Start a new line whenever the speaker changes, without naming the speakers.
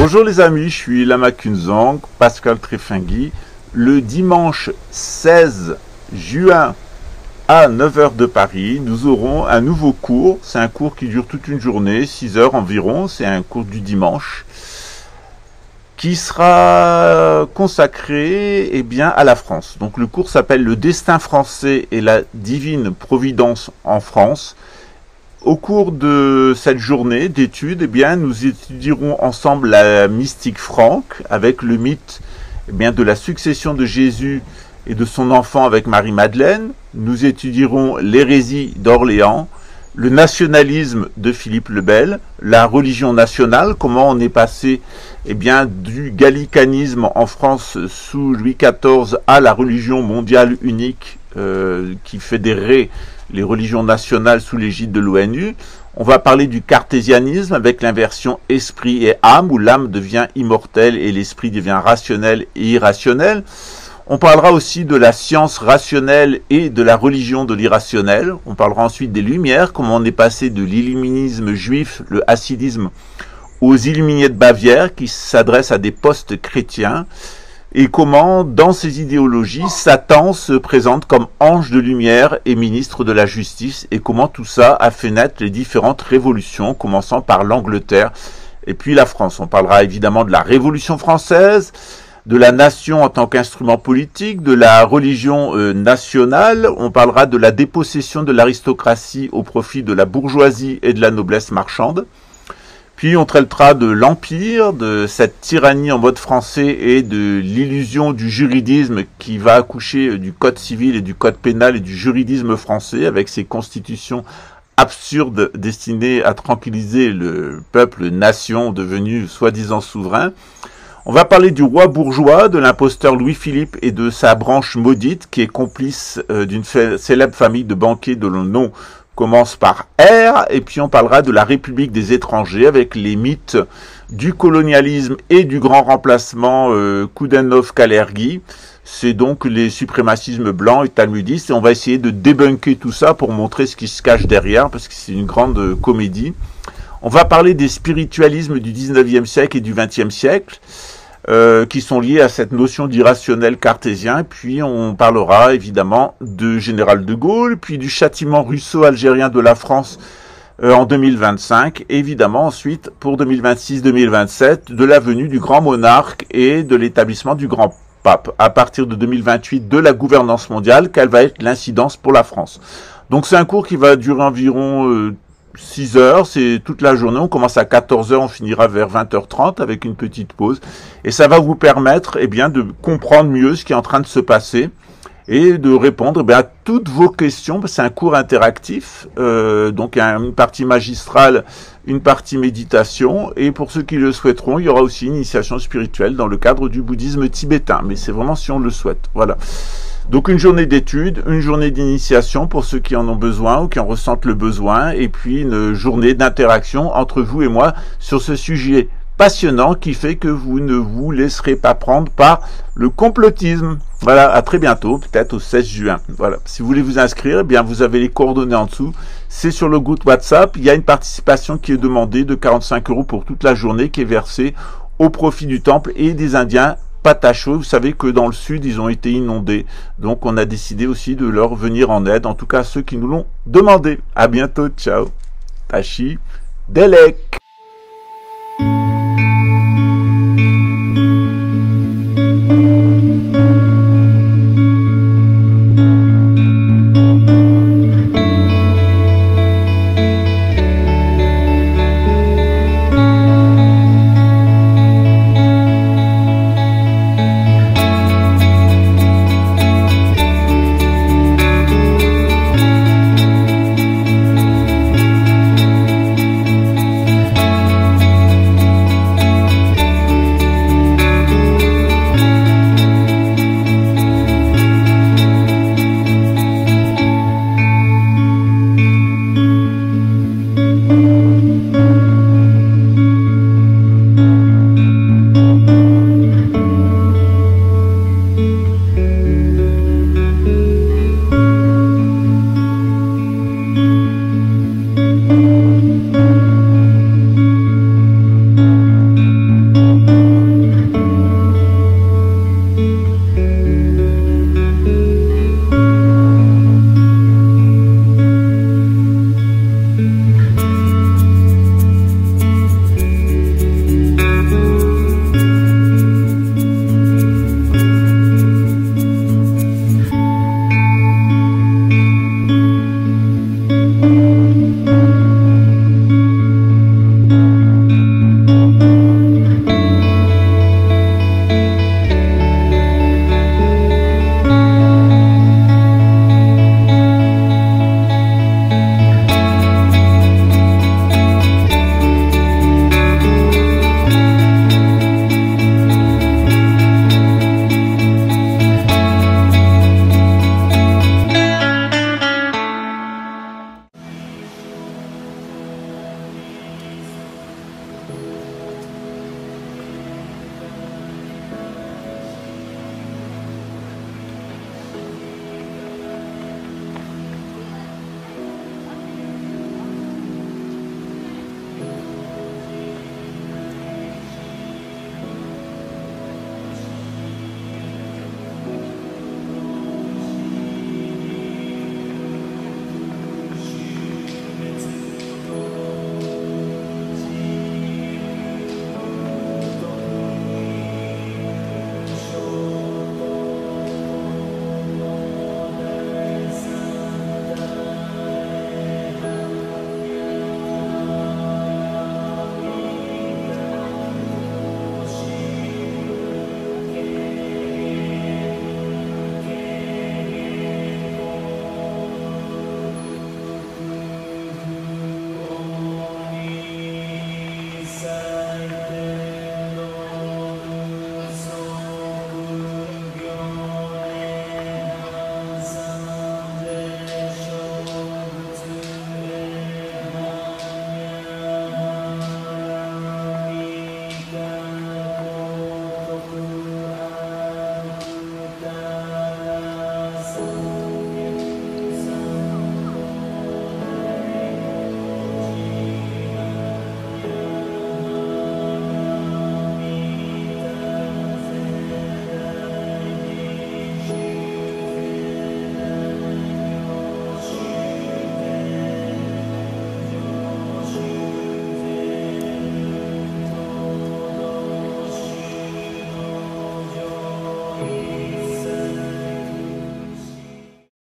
Bonjour les amis, je suis Lama Kunzang, Pascal Trefingui. Le dimanche 16 juin à 9 h de Paris, nous aurons un nouveau cours. C'est un cours qui dure toute une journée, 6 heures environ. C'est un cours du dimanche qui sera consacré à la France. Donc le cours s'appelle Le destin français et la divine providence en France. Au cours de cette journée d'études, nous étudierons ensemble la mystique franque avec le mythe de la succession de Jésus et de son enfant avec Marie-Madeleine. Nous étudierons l'hérésie d'Orléans, le nationalisme de Philippe le Bel, la religion nationale, comment on est passé du gallicanisme en France sous Louis XIV à la religion mondiale unique qui fédérait les religions nationales sous l'égide de l'ONU. On va parler du cartésianisme avec l'inversion esprit et âme, où l'âme devient immortelle et l'esprit devient rationnel et irrationnel. On parlera aussi de la science rationnelle et de la religion de l'irrationnel. On parlera ensuite des Lumières, comment on est passé de l'illuminisme juif, le hassidisme, aux Illuminés de Bavière, qui s'adressent à des postes chrétiens, et comment, dans ces idéologies, Satan se présente comme ange de lumière et ministre de la justice, et comment tout ça a fait naître les différentes révolutions, commençant par l'Angleterre et puis la France. On parlera évidemment de la Révolution française, de la nation en tant qu'instrument politique, de la religion nationale. On parlera de la dépossession de l'aristocratie au profit de la bourgeoisie et de la noblesse marchande. Puis on traitera de l'Empire, de cette tyrannie en mode français et de l'illusion du juridisme qui va accoucher du code civil et du code pénal et du juridisme français avec ses constitutions absurdes destinées à tranquilliser le peuple nation devenu soi-disant souverain. On va parler du roi bourgeois, de l'imposteur Louis-Philippe et de sa branche maudite qui est complice d'une célèbre famille de banquiers dont le nom commence par R, et puis on parlera de la République des étrangers avec les mythes du colonialisme et du grand remplacement Koudenov-Kalergi. C'est donc les suprémacismes blancs et talmudistes, et on va essayer de débunker tout ça pour montrer ce qui se cache derrière, parce que c'est une grande comédie. On va parler des spiritualismes du 19e siècle et du 20e siècle, qui sont liés à cette notion d'irrationnel cartésien. Puis on parlera évidemment de Général de Gaulle, puis du châtiment russo-algérien de la France en 2025, et évidemment ensuite pour 2026-2027 de la venue du grand monarque et de l'établissement du grand pape. À partir de 2028 de la gouvernance mondiale, quelle va être l'incidence pour la France. Donc c'est un cours qui va durer environ 6 heures, c'est toute la journée, on commence à 14 h, on finira vers 20 h 30 avec une petite pause, et ça va vous permettre de comprendre mieux ce qui est en train de se passer et de répondre à toutes vos questions. C'est un cours interactif, donc il y a une partie magistrale, une partie méditation, et pour ceux qui le souhaiteront, il y aura aussi une initiation spirituelle dans le cadre du bouddhisme tibétain, mais c'est vraiment si on le souhaite. Voilà. Donc une journée d'études, une journée d'initiation pour ceux qui en ont besoin ou qui en ressentent le besoin, et puis une journée d'interaction entre vous et moi sur ce sujet passionnant qui fait que vous ne vous laisserez pas prendre par le complotisme. Voilà, à très bientôt, peut-être au 16 juin. Voilà. Si vous voulez vous inscrire, vous avez les coordonnées en dessous. C'est sur le groupe WhatsApp. Il y a une participation qui est demandée de 45 € pour toute la journée qui est versée au profit du temple et des Indiens Patachos. Vous savez que dans le sud, ils ont été inondés. Donc, on a décidé aussi de leur venir en aide, en tout cas ceux qui nous l'ont demandé. À bientôt, ciao. Tachi Delek.